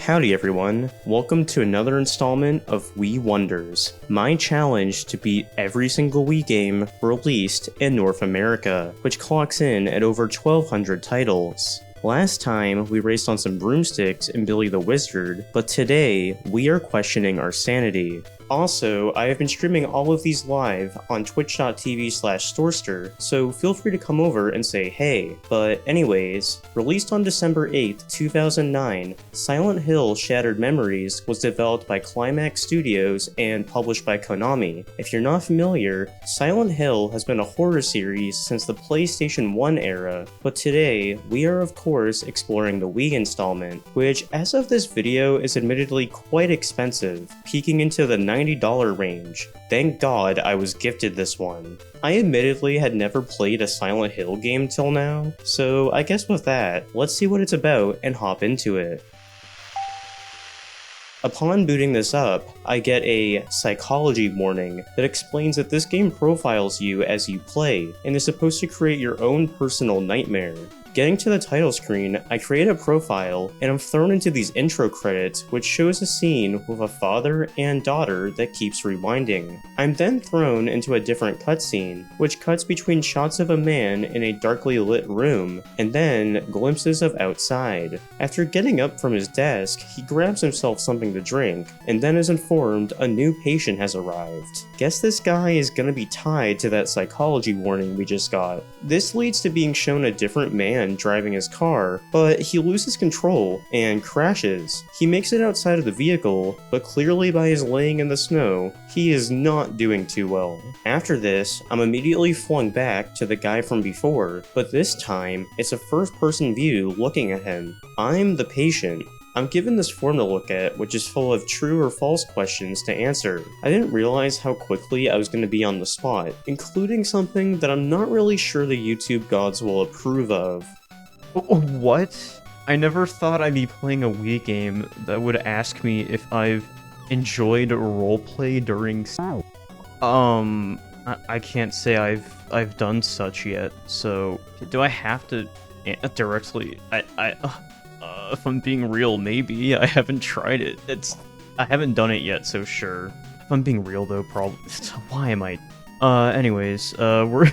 Howdy everyone, welcome to another installment of Wii Wonders, my challenge to beat every single Wii game released in North America, which clocks in at over 1,200 titles. Last time, we raced on some broomsticks in Billy the Wizard, but today, we are questioning our sanity. Also, I have been streaming all of these live on twitch.tv/Storster, so feel free to come over and say hey. But anyways, released on December 8th, 2009, Silent Hill Shattered Memories was developed by Climax Studios and published by Konami. If you're not familiar, Silent Hill has been a horror series since the PlayStation 1 era, but today, we are of course exploring the Wii installment, which as of this video is admittedly quite expensive, peaking into the $90 range. Thank God I was gifted this one. I admittedly had never played a Silent Hill game till now, so I guess with that, let's see what it's about and hop into it. Upon booting this up, I get a psychology warning that explains that this game profiles you as you play, and is supposed to create your own personal nightmare. Getting to the title screen, I create a profile, and I'm thrown into these intro credits, which shows a scene with a father and daughter that keeps rewinding. I'm then thrown into a different cutscene, which cuts between shots of a man in a darkly lit room, and then glimpses of outside. After getting up from his desk, he grabs himself something to drink, and then is informed a new patient has arrived. Guess this guy is gonna be tied to that psychology warning we just got. This leads to being shown a different man driving his car, but he loses control and crashes. He makes it outside of the vehicle, but clearly by his laying in the snow, he is not doing too well. After this, I'm immediately flung back to the guy from before, but this time, it's a first-person view looking at him. I'm the patient. I'm given this form to look at, which is full of true or false questions to answer. I didn't realize how quickly I was going to be on the spot, including something that I'm not really sure the YouTube gods will approve of. What? I never thought I'd be playing a Wii game that would ask me if I've enjoyed roleplay during I can't say I've done such yet, so do I have to directly if I'm being real, maybe. I haven't tried it. I haven't done it yet, so sure. If I'm being real though, probably. Why am I? Anyways, we're.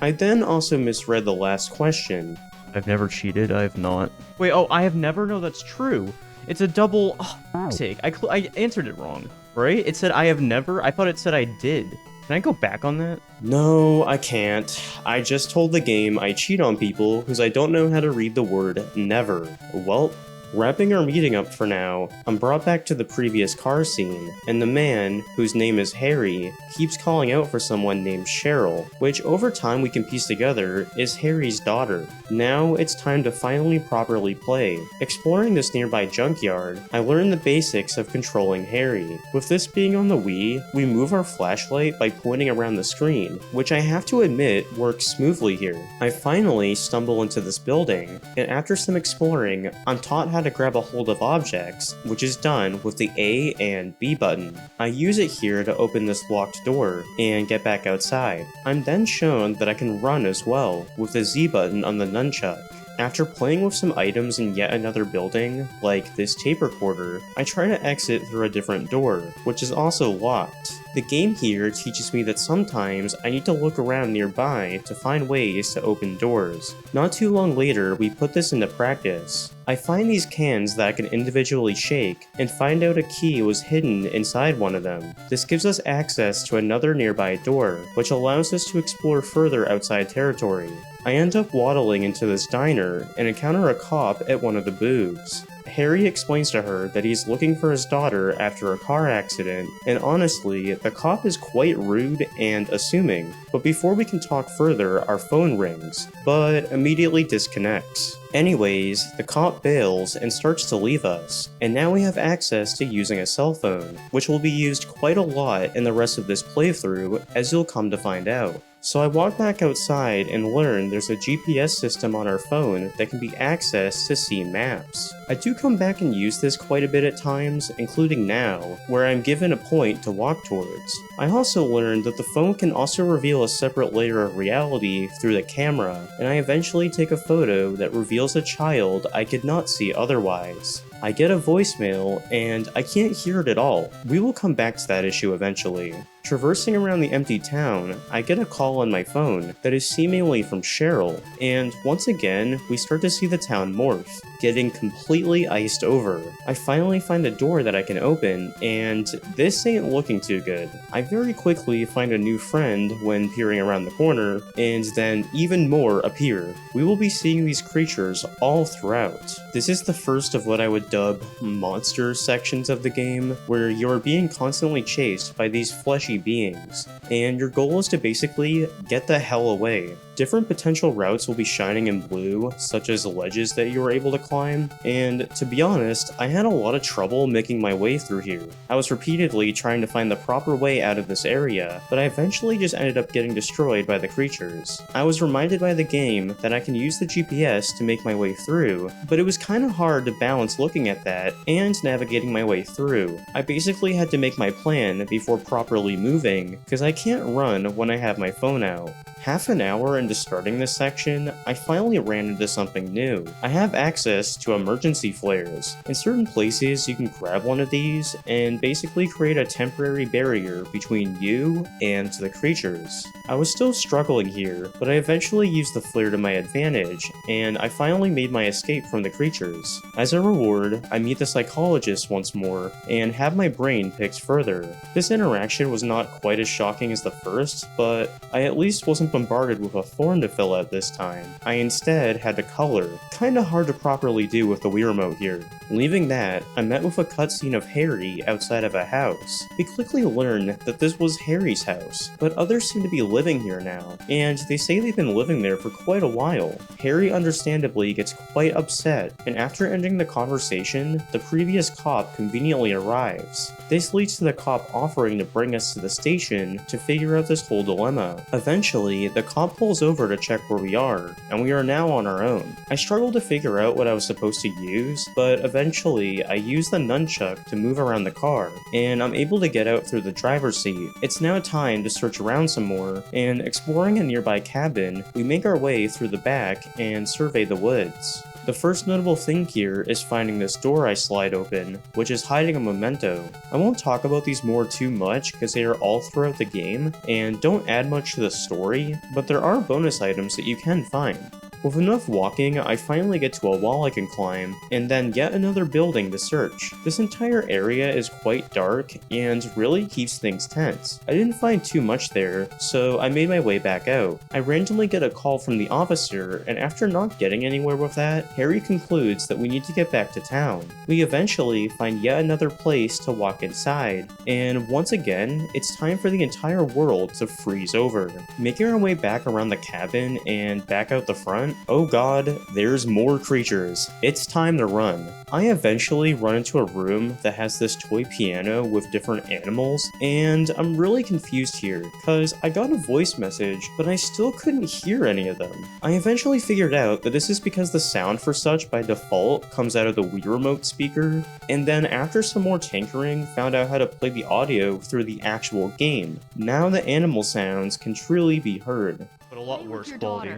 I then also misread the last question. I've never cheated. I have not. Wait, oh, I have never. No, that's true. It's a double. Oh, sake. I answered it wrong, right? It said I have never. I thought it said I did. Can I go back on that? No, I can't. I just told the game I cheat on people because I don't know how to read the word never. Well, wrapping our meeting up for now, I'm brought back to the previous car scene, and the man, whose name is Harry, keeps calling out for someone named Cheryl, which over time we can piece together is Harry's daughter. Now it's time to finally properly play. Exploring this nearby junkyard, I learned the basics of controlling Harry. With this being on the Wii, we move our flashlight by pointing around the screen, which I have to admit works smoothly here. I finally stumble into this building, and after some exploring, I'm taught how to grab a hold of objects, which is done with the A and B button. I use it here to open this locked door and get back outside. I'm then shown that I can run as well, with the Z button on the nunchuck. After playing with some items in yet another building, like this tape recorder, I try to exit through a different door, which is also locked. The game here teaches me that sometimes I need to look around nearby to find ways to open doors. Not too long later, we put this into practice. I find these cans that I can individually shake, and find out a key was hidden inside one of them. This gives us access to another nearby door, which allows us to explore further outside territory. I end up waddling into this diner and encounter a cop at one of the booths. Harry explains to her that he's looking for his daughter after a car accident, and honestly, the cop is quite rude and assuming, but before we can talk further, our phone rings, but immediately disconnects. Anyways, the cop bails and starts to leave us, and now we have access to using a cell phone, which will be used quite a lot in the rest of this playthrough, as you'll come to find out. So I walk back outside and learn there's a GPS system on our phone that can be accessed to see maps. I do come back and use this quite a bit at times, including now, where I'm given a point to walk towards. I also learned that the phone can also reveal a separate layer of reality through the camera, and I eventually take a photo that reveals a child I could not see otherwise. I get a voicemail, and I can't hear it at all. We will come back to that issue eventually. Traversing around the empty town, I get a call on my phone that is seemingly from Cheryl, and once again, we start to see the town morph, getting completely iced over. I finally find a door that I can open, and this ain't looking too good. I very quickly find a new friend when peering around the corner, and then even more appear. We will be seeing these creatures all throughout. This is the first of what I would dub monster sections of the game, where you're being constantly chased by these fleshy beings, and your goal is to basically get the hell away. Different potential routes will be shining in blue, such as ledges that you were able to climb, and to be honest, I had a lot of trouble making my way through here. I was repeatedly trying to find the proper way out of this area, but I eventually just ended up getting destroyed by the creatures. I was reminded by the game that I can use the GPS to make my way through, but it was kinda hard to balance looking at that and navigating my way through. I basically had to make my plan before properly moving, because I can't run when I have my phone out. Half an hour into starting this section, I finally ran into something new. I have access to emergency flares. In certain places, you can grab one of these and basically create a temporary barrier between you and the creatures. I was still struggling here, but I eventually used the flare to my advantage, and I finally made my escape from the creatures. As a reward, I meet the psychologist once more, and have my brain picked further. This interaction was not quite as shocking as the first, but I at least wasn't bombarded with a form to fill out this time. I instead had to color, kinda hard to properly do with the Wii Remote here. Leaving that, I met with a cutscene of Harry outside of a house. We quickly learned that this was Harry's house, but others seem to be living here now, and they say they've been living there for quite a while. Harry understandably gets quite upset, and after ending the conversation, the previous cop conveniently arrives. This leads to the cop offering to bring us to the station to figure out this whole dilemma. Eventually, the cop pulls over to check where we are, and we are now on our own. I struggled to figure out what I was supposed to use, but eventually I use the nunchuck to move around the car, and I'm able to get out through the driver's seat. It's now time to search around some more, and exploring a nearby cabin, we make our way through the back and survey the woods. The first notable thing here is finding this door I slide open, which is hiding a memento. I won't talk about these more too much because they are all throughout the game and don't add much to the story, but there are bonus items that you can find. With enough walking, I finally get to a wall I can climb, and then yet another building to search. This entire area is quite dark, and really keeps things tense. I didn't find too much there, so I made my way back out. I randomly get a call from the officer, and after not getting anywhere with that, Harry concludes that we need to get back to town. We eventually find yet another place to walk inside, and once again, it's time for the entire world to freeze over. Making our way back around the cabin and back out the front, oh god, there's more creatures. It's time to run. I eventually run into a room that has this toy piano with different animals, and I'm really confused here, cause I got a voice message, but I still couldn't hear any of them. I eventually figured out that this is because the sound for such by default comes out of the Wii Remote speaker, and then after some more tinkering, found out how to play the audio through the actual game. Now the animal sounds can truly be heard. But a lot worse quality.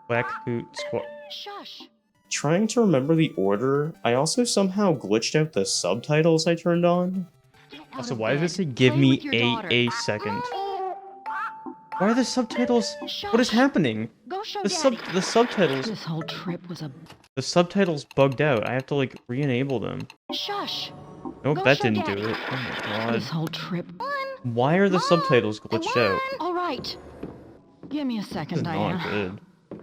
Quack, hoot, squawk. Shush. Trying to remember the order, I also somehow glitched out the subtitles I turned on. Also, why does it say give me a second? Why are the subtitles? What is happening? Go show The Daddy. subtitles. This whole trip was a The subtitles bugged out. I have to like re-enable them. shush. Nope, Go that show didn't do Daddy. it. Oh my god. This whole trip. Why are the subtitles glitched out? All right. Give me a This second, is not Diana. good.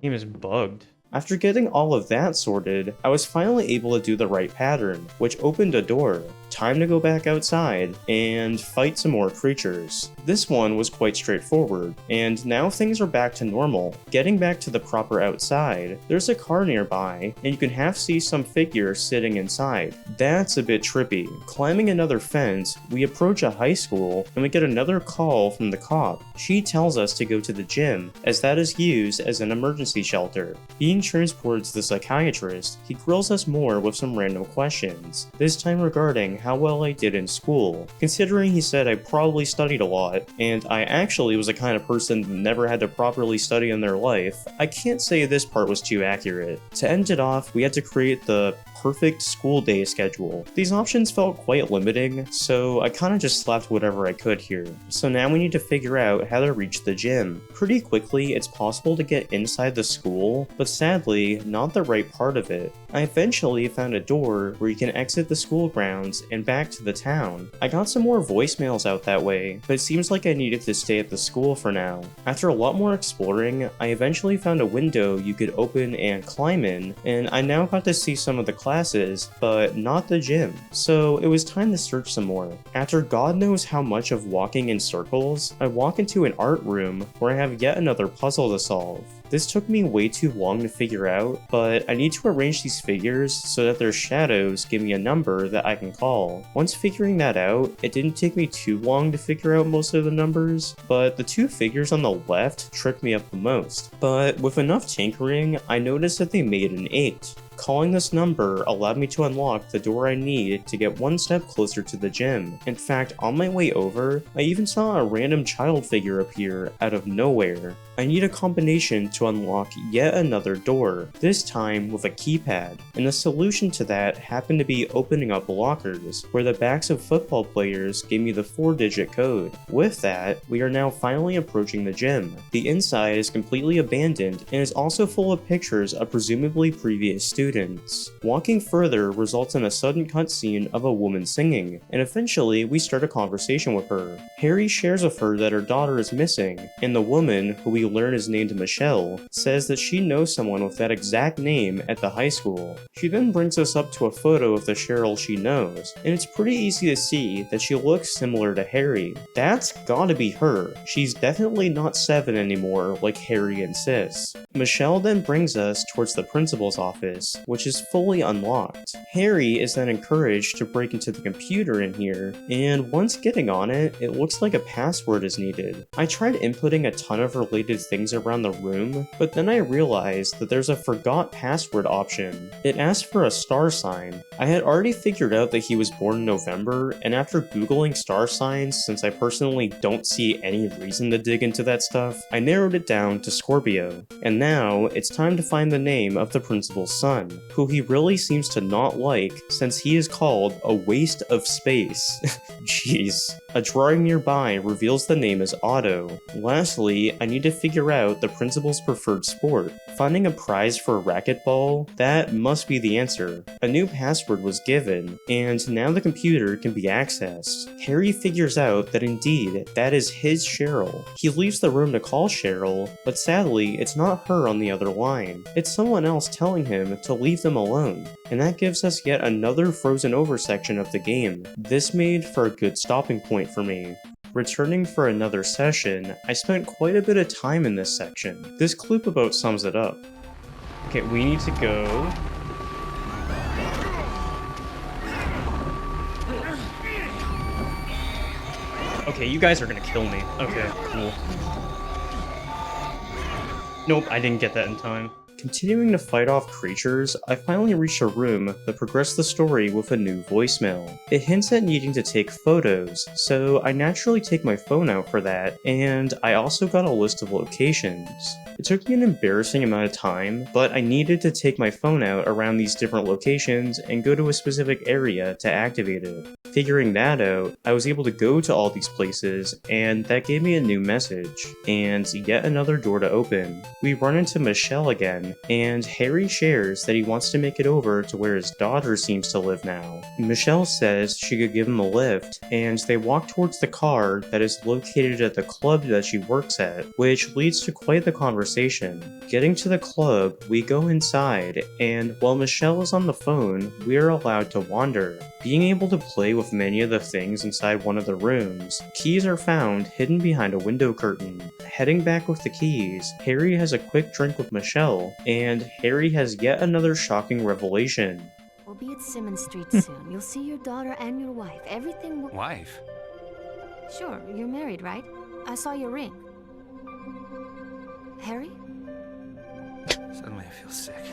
Game is bugged. After getting all of that sorted, I was finally able to do the right pattern, which opened a door. Time to go back outside and fight some more creatures. This one was quite straightforward, and now things are back to normal. Getting back to the proper outside, there's a car nearby, and you can half see some figure sitting inside. That's a bit trippy. Climbing another fence, we approach a high school, and we get another call from the cop. She tells us to go to the gym, as that is used as an emergency shelter. Being transported to the psychiatrist, he grills us more with some random questions, this time regarding how well I did in school, considering he said I probably studied a lot, and I actually was the kind of person that never had to properly study in their life. I can't say this part was too accurate. To end it off, we had to create the perfect school day schedule. These options felt quite limiting, so I kinda just slapped whatever I could here. So now we need to figure out how to reach the gym. Pretty quickly, it's possible to get inside the school, but sadly, not the right part of it. I eventually found a door where you can exit the school grounds and back to the town. I got some more voicemails out that way, but it seems like I needed to stay at the school for now. After a lot more exploring, I eventually found a window you could open and climb in, and I now got to see some of the classes, but not the gym. So it was time to search some more. After God knows how much of walking in circles, I walk into an art room where I have yet another puzzle to solve. This took me way too long to figure out, but I need to arrange these figures so that their shadows give me a number that I can call. Once figuring that out, it didn't take me too long to figure out most of the numbers, but the two figures on the left tripped me up the most. But with enough tinkering, I noticed that they made an 8. Calling this number allowed me to unlock the door I need to get one step closer to the gym. In fact, on my way over, I even saw a random child figure appear out of nowhere. I need a combination to unlock yet another door, this time with a keypad, and the solution to that happened to be opening up lockers, where the backs of football players gave me the 4-digit code. With that, we are now finally approaching the gym. The inside is completely abandoned and is also full of pictures of presumably previous students. Walking further results in a sudden cutscene of a woman singing, and eventually we start a conversation with her. Harry shares with her that her daughter is missing, and the woman, who we learn is named Michelle, says that she knows someone with that exact name at the high school. She then brings us up to a photo of the Cheryl she knows, and it's pretty easy to see that she looks similar to Harry. That's gotta be her. She's definitely not 7 anymore like Harry insists. Michelle then brings us towards the principal's office, which is fully unlocked. Harry is then encouraged to break into the computer in here, and once getting on it, it looks like a password is needed. I tried inputting a ton of related things around the room, but then I realized that there's a forgot password option. It asked for a star sign. I had already figured out that he was born in November, and after googling star signs, since I personally don't see any reason to dig into that stuff, I narrowed it down to Scorpio. And now, it's time to find the name of the principal's son, who he really seems to not like since he is called a waste of space. Jeez. A drawing nearby reveals the name as Otto. Lastly, I need to figure out the principal's preferred sport. Finding a prize for a racquetball? That must be the answer. A new password was given, and now the computer can be accessed. Harry figures out that indeed, that is his Cheryl. He leaves the room to call Cheryl, but sadly, it's not her on the other line. It's someone else telling him to leave them alone. And that gives us yet another frozen over section of the game. This made for a good stopping point for me. Returning for another session, I spent quite a bit of time in this section. This clip about sums it up. Okay, we need to go... Okay, you guys are gonna kill me. Okay, cool. Nope, I didn't get that in time. Continuing to fight off creatures, I finally reached a room that progressed the story with a new voicemail. It hints at needing to take photos, so I naturally take my phone out for that, and I also got a list of locations. It took me an embarrassing amount of time, but I needed to take my phone out around these different locations and go to a specific area to activate it. Figuring that out, I was able to go to all these places, and that gave me a new message, and yet another door to open. We run into Michelle again, and Harry shares that he wants to make it over to where his daughter seems to live now. Michelle says she could give him a lift, and they walk towards the car that is located at the club that she works at, which leads to quite the conversation. Getting to the club, we go inside, and while Michelle is on the phone, we are allowed to wander. Being able to play with many of the things inside one of the rooms, keys are found hidden behind a window curtain. Heading back with the keys, Harry has a quick drink with Michelle, and Harry has yet another shocking revelation. We'll be at Simmons Street soon. You'll see your daughter and your wife. Everything will... Wife? Sure, you're married, right? I saw your ring. Harry? Suddenly I feel sick.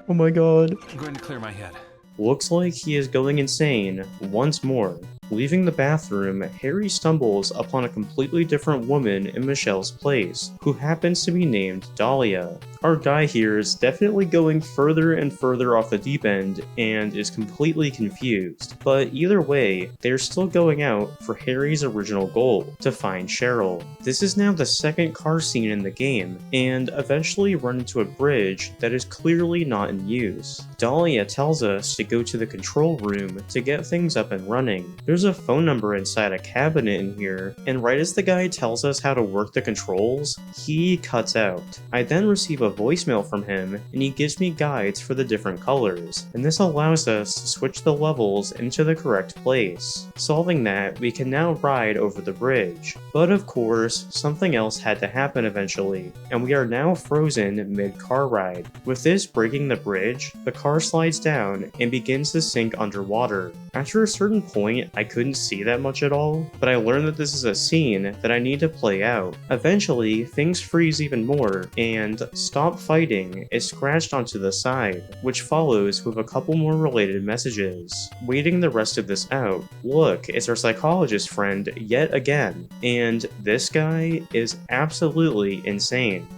Oh my god. I'm going to clear my head. Looks like he is going insane once more. Leaving the bathroom, Harry stumbles upon a completely different woman in Michelle's place, who happens to be named Dahlia. Our guy here is definitely going further and further off the deep end and is completely confused, but either way, they're still going out for Harry's original goal, to find Cheryl. This is now the second car scene in the game, and eventually run into a bridge that is clearly not in use. Dahlia tells us to go to the control room to get things up and running. There's a phone number inside a cabinet in here, and right as the guy tells us how to work the controls, he cuts out. I then receive a voicemail from him, and he gives me guides for the different colors, and this allows us to switch the levels into the correct place. Solving that, we can now ride over the bridge. But of course, something else had to happen eventually, and we are now frozen mid-car ride. With this breaking the bridge, the car slides down and begins to sink underwater. After a certain point, I couldn't see that much at all, but I learned that this is a scene that I need to play out. Eventually, things freeze even more, and Stop Fighting is scratched onto the side, which follows with a couple more related messages. Waiting the rest of this out, look, it's our psychologist friend yet again, and this guy is absolutely insane.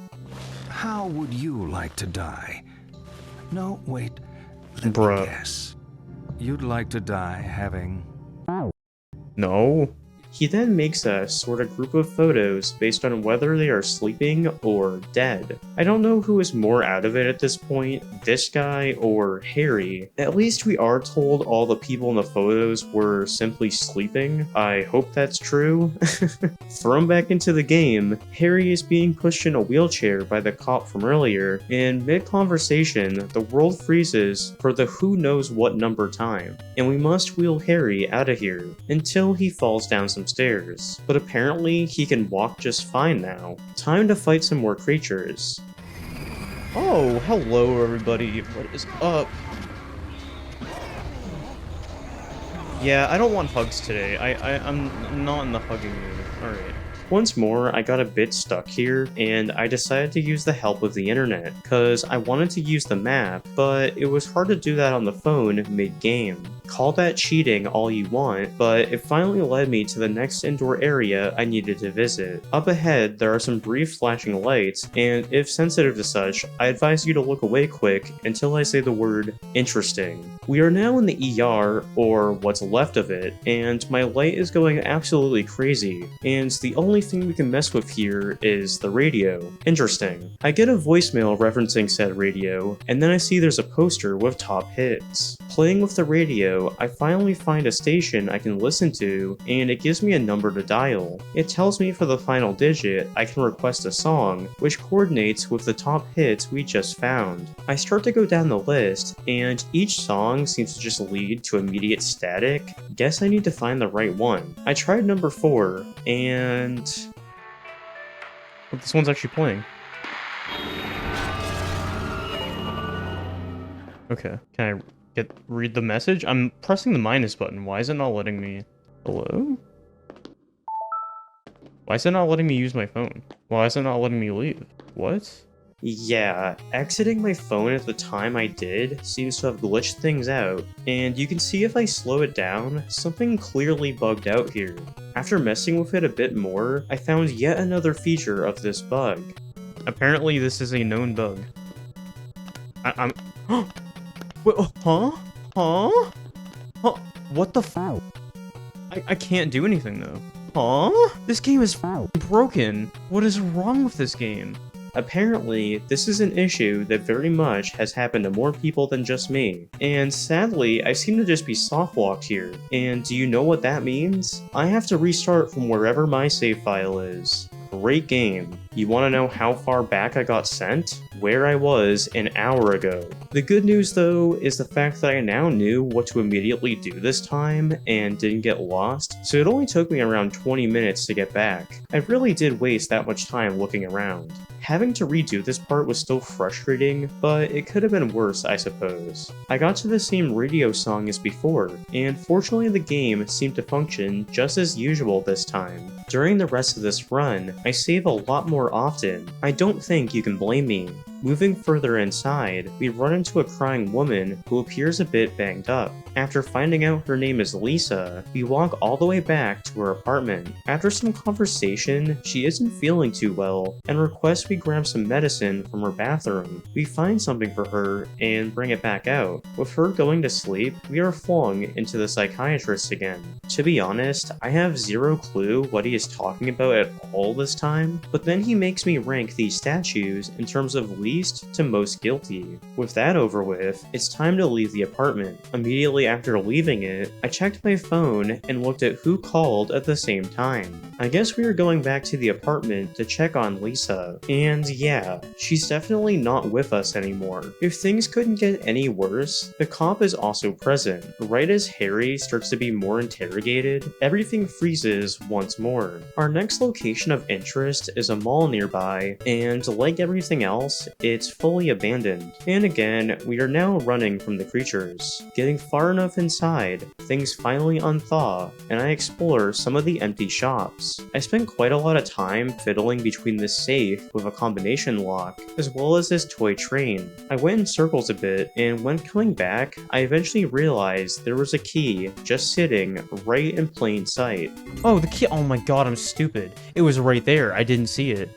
How would you like to die? No, wait. Let me Bruh. guess. You'd like to die having... No. He then makes us sort a group of photos based on whether they are sleeping or dead. I don't know who is more out of it at this point, this guy or Harry. At least we are told all the people in the photos were simply sleeping. I hope that's true. Thrown back into the game, Harry is being pushed in a wheelchair by the cop from earlier, and mid-conversation, the world freezes for the who knows what number time, and we must wheel Harry out of here until he falls down some stairs, but apparently he can walk just fine now. Time to fight some more creatures. Oh, hello everybody. What is up? Yeah, I don't want hugs today. I'm not in the hugging mood. Alright. Once more, I got a bit stuck here, and I decided to use the help of the internet, cause I wanted to use the map, but it was hard to do that on the phone mid-game. Call that cheating all you want, but it finally led me to the next indoor area I needed to visit. Up ahead, there are some brief flashing lights, and if sensitive to such, I advise you to look away quick until I say the word interesting. We are now in the ER, or what's left of it, and my light is going absolutely crazy, and the only thing we can mess with here is the radio. Interesting. I get a voicemail referencing said radio, and then I see there's a poster with top hits. Playing with the radio, I finally find a station I can listen to, and it gives me a number to dial. It tells me for the final digit, I can request a song, which coordinates with the top hits we just found. I start to go down the list, and each song seems to just lead to immediate static. Guess I need to find the right one. I tried number 4, and... But this one's actually playing. Okay, can I read the message? I'm pressing the minus button. Why is it not letting me... Hello? Why is it not letting me use my phone? Why is it not letting me leave? What? Yeah, exiting my phone at the time I did seems to have glitched things out, and you can see if I slow it down, something clearly bugged out here. After messing with it a bit more, I found yet another feature of this bug. Apparently this is a known bug. I'm... Wait, huh? Huh? Huh? What the f- I can't do anything though. Huh? This game is broken. What is wrong with this game? Apparently, this is an issue that very much has happened to more people than just me. And sadly, I seem to just be soft-locked here. And do you know what that means? I have to restart from wherever my save file is. Great game. You want to know how far back I got sent? Where I was an hour ago. The good news though is the fact that I now knew what to immediately do this time and didn't get lost, so it only took me around 20 minutes to get back. I really did waste that much time looking around. Having to redo this part was still frustrating, but it could have been worse, I suppose. I got to the same radio song as before, and fortunately the game seemed to function just as usual this time. During the rest of this run, I save a lot more often. I don't think you can blame me. Moving further inside, we run into a crying woman who appears a bit banged up. After finding out her name is Lisa, we walk all the way back to her apartment. After some conversation, she isn't feeling too well and requests we grab some medicine from her bathroom. We find something for her and bring it back out. With her going to sleep, we are flung into the psychiatrist again. To be honest, I have zero clue what he is talking about at all this time, but then he makes me rank these statues in terms of least to most guilty. With that over with, it's time to leave the apartment. Immediately after leaving it, I checked my phone and looked at who called at the same time. I guess we are going back to the apartment to check on Lisa, and yeah, she's definitely not with us anymore. If things couldn't get any worse, the cop is also present. Right as Harry starts to be more interrogated, everything freezes once more. Our next location of interest is a mall nearby, and like everything else, it's fully abandoned. And again, we are now running from the creatures. Getting far enough inside, things finally unthaw, and I explore some of the empty shops. I spent quite a lot of time fiddling between this safe with a combination lock, as well as this toy train. I went in circles a bit, and when coming back, I eventually realized there was a key just sitting right in plain sight. Oh, the key. Oh my god, I'm stupid. It was right there. I didn't see it.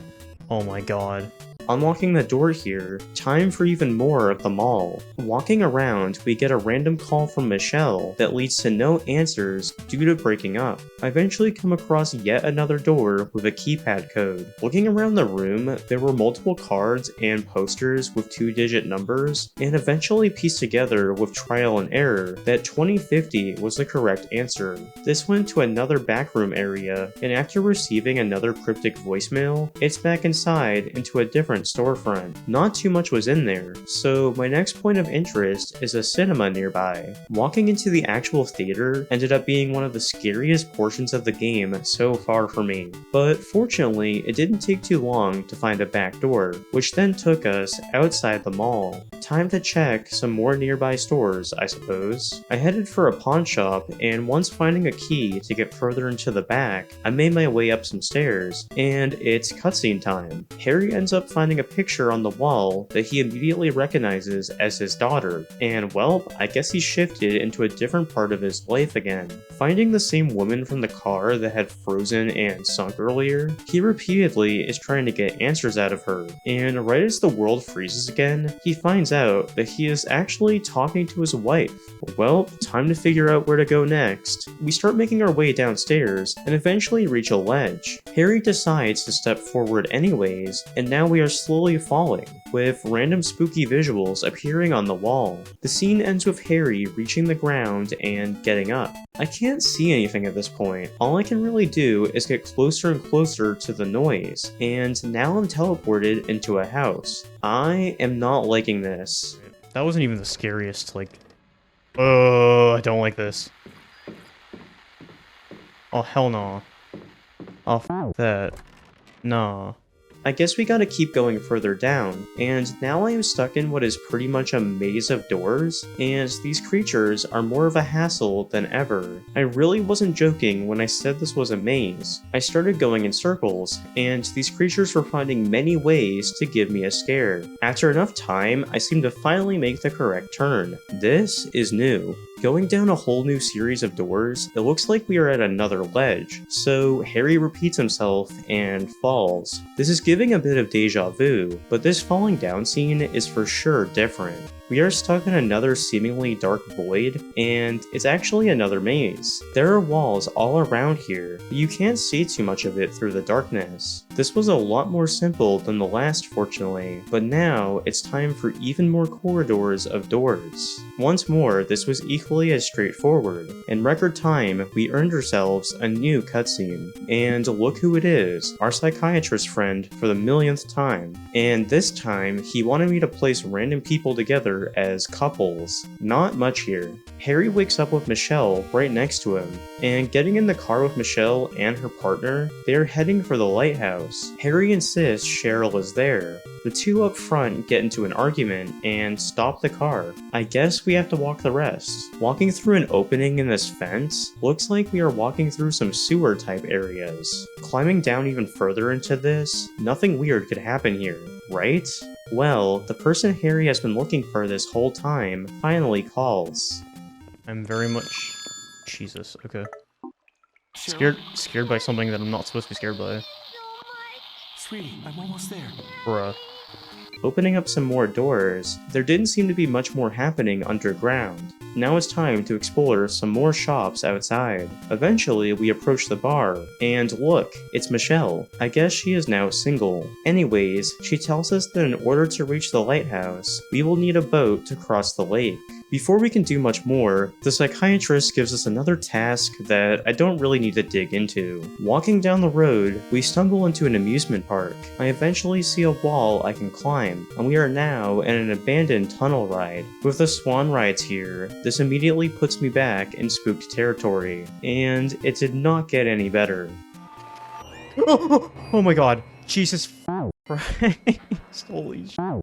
Oh my god. Unlocking the door here, time for even more of the mall. Walking around, we get a random call from Michelle that leads to no answers due to breaking up. I eventually come across yet another door with a keypad code. Looking around the room, there were multiple cards and posters with 2-digit numbers, and eventually pieced together with trial and error that 2050 was the correct answer. This went to another backroom area, and after receiving another cryptic voicemail, it's back inside into a different storefront. Not too much was in there, so my next point of interest is a cinema nearby. Walking into the actual theater ended up being one of the scariest portions of the game so far for me, but fortunately it didn't take too long to find a back door, which then took us outside the mall. Time to check some more nearby stores, I suppose. I headed for a pawn shop, and once finding a key to get further into the back, I made my way up some stairs, and it's cutscene time. Harry ends up finding a picture on the wall that he immediately recognizes as his daughter, and well, I guess he shifted into a different part of his life again. Finding the same woman from the car that had frozen and sunk earlier, he repeatedly is trying to get answers out of her, and right as the world freezes again, he finds out that he is actually talking to his wife. Well, time to figure out where to go next. We start making our way downstairs, and eventually reach a ledge. Harry decides to step forward anyways, and now we are slowly falling, with random spooky visuals appearing on the wall. The scene ends with Harry reaching the ground and getting up. I can't see anything at this point. All I can really do is get closer and closer to the noise, and now I'm teleported into a house. I am not liking this. That wasn't even the scariest, like... Oh, I don't like this. Oh, hell no. Oh, f that. Nah. I guess we gotta keep going further down, and now I am stuck in what is pretty much a maze of doors, and these creatures are more of a hassle than ever. I really wasn't joking when I said this was a maze. I started going in circles, and these creatures were finding many ways to give me a scare. After enough time, I seemed to finally make the correct turn. This is new. Going down a whole new series of doors, it looks like we are at another ledge, so Harry repeats himself and falls. This is giving a bit of deja vu, but this falling down scene is for sure different. We are stuck in another seemingly dark void, and it's actually another maze. There are walls all around here, but you can't see too much of it through the darkness. This was a lot more simple than the last, fortunately, but now it's time for even more corridors of doors. Once more, this was equally as straightforward. In record time, we earned ourselves a new cutscene. And look who it is, our psychiatrist friend for the millionth time. And this time, he wanted me to place random people together as couples. Not much here. Harry wakes up with Michelle right next to him, and getting in the car with Michelle and her partner, they are heading for the lighthouse. Harry insists Cheryl is there. The two up front get into an argument and stop the car. I guess we have to walk the rest. Walking through an opening in this fence looks like we are walking through some sewer type areas. Climbing down even further into this, nothing weird could happen here, right? Well, the person Harry has been looking for this whole time finally calls. I'm very much... Jesus, okay. Cheryl? Scared by something that I'm not supposed to be scared by. Sweetie, I'm almost there. Bruh. Opening up some more doors, there didn't seem to be much more happening underground. Now it's time to explore some more shops outside. Eventually, we approach the bar, and look, it's Michelle. I guess she is now single. Anyways, she tells us that in order to reach the lighthouse, we will need a boat to cross the lake. Before we can do much more, the psychiatrist gives us another task that I don't really need to dig into. Walking down the road, we stumble into an amusement park. I eventually see a wall I can climb, and we are now in an abandoned tunnel ride. With the swan rides here, this immediately puts me back in spooked territory, and it did not get any better. Oh my god. Jesus Christ. Holy shit.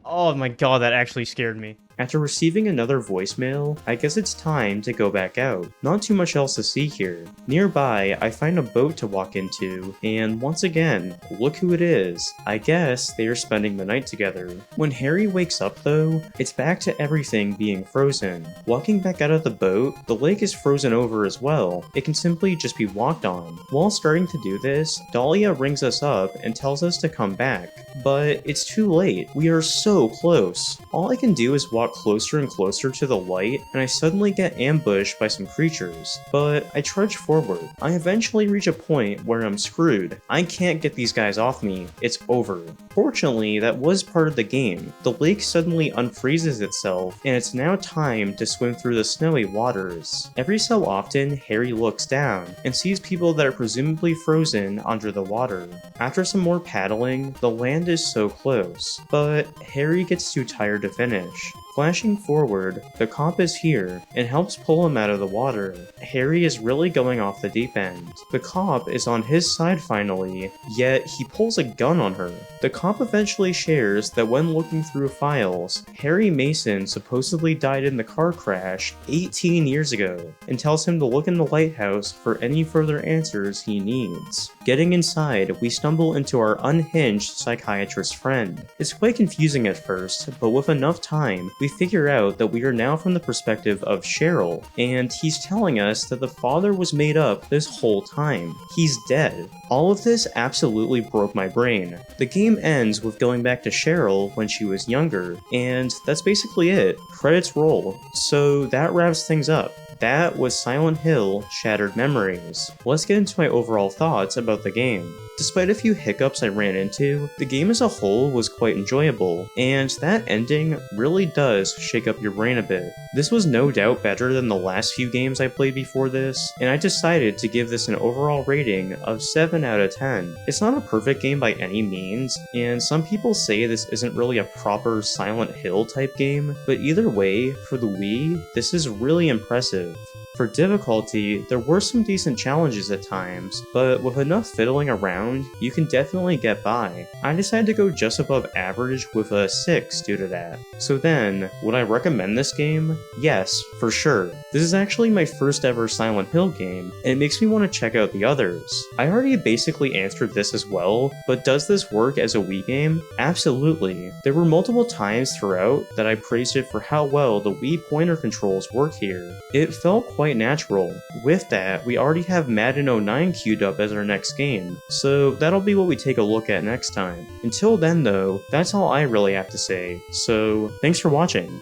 Oh my god, that actually scared me. After receiving another voicemail, I guess it's time to go back out. Not too much else to see here. Nearby, I find a boat to walk into, and once again, look who it is. I guess they are spending the night together. When Harry wakes up though, it's back to everything being frozen. Walking back out of the boat, the lake is frozen over as well. It can simply just be walked on. While starting to do this, Dahlia rings us up and tells us to come back. But it's too late. We are so close. All I can do is walk closer and closer to the light, and I suddenly get ambushed by some creatures. But I trudge forward. I eventually reach a point where I'm screwed. I can't get these guys off me. It's over. Fortunately, that was part of the game. The lake suddenly unfreezes itself, and it's now time to swim through the snowy waters. Every so often, Harry looks down and sees people that are presumably frozen under the water. After some more paddling, the land is so close, but Harry gets too tired to finish. Flashing forward, the cop is here and helps pull him out of the water. Harry is really going off the deep end. The cop is on his side finally, yet he pulls a gun on her. The cop eventually shares that when looking through files, Harry Mason supposedly died in the car crash 18 years ago, and tells him to look in the lighthouse for any further answers he needs. Getting inside, we stumble into our unhinged psychiatrist friend. It's quite confusing at first, but with enough time, we figure out that we are now from the perspective of Cheryl, and he's telling us that the father was made up this whole time. He's dead. All of this absolutely broke my brain. The game ends with going back to Cheryl when she was younger, and that's basically it. Credits roll. So that wraps things up. That was Silent Hill Shattered Memories. Let's get into my overall thoughts about the game. Despite a few hiccups I ran into, the game as a whole was quite enjoyable, and that ending really does shake up your brain a bit. This was no doubt better than the last few games I played before this, and I decided to give this an overall rating of 7 out of 10. It's not a perfect game by any means, and some people say this isn't really a proper Silent Hill type game, but either way, for the Wii, this is really impressive. For difficulty, there were some decent challenges at times, but with enough fiddling around, you can definitely get by. I decided to go just above average with a 6 due to that. So then, would I recommend this game? Yes, for sure. This is actually my first ever Silent Hill game, and it makes me want to check out the others. I already basically answered this as well, but does this work as a Wii game? Absolutely. There were multiple times throughout that I praised it for how well the Wii pointer controls work here. It felt quite natural. With that, we already have Madden 09 queued up as our next game, so that'll be what we take a look at next time. Until then though, that's all I really have to say, so thanks for watching.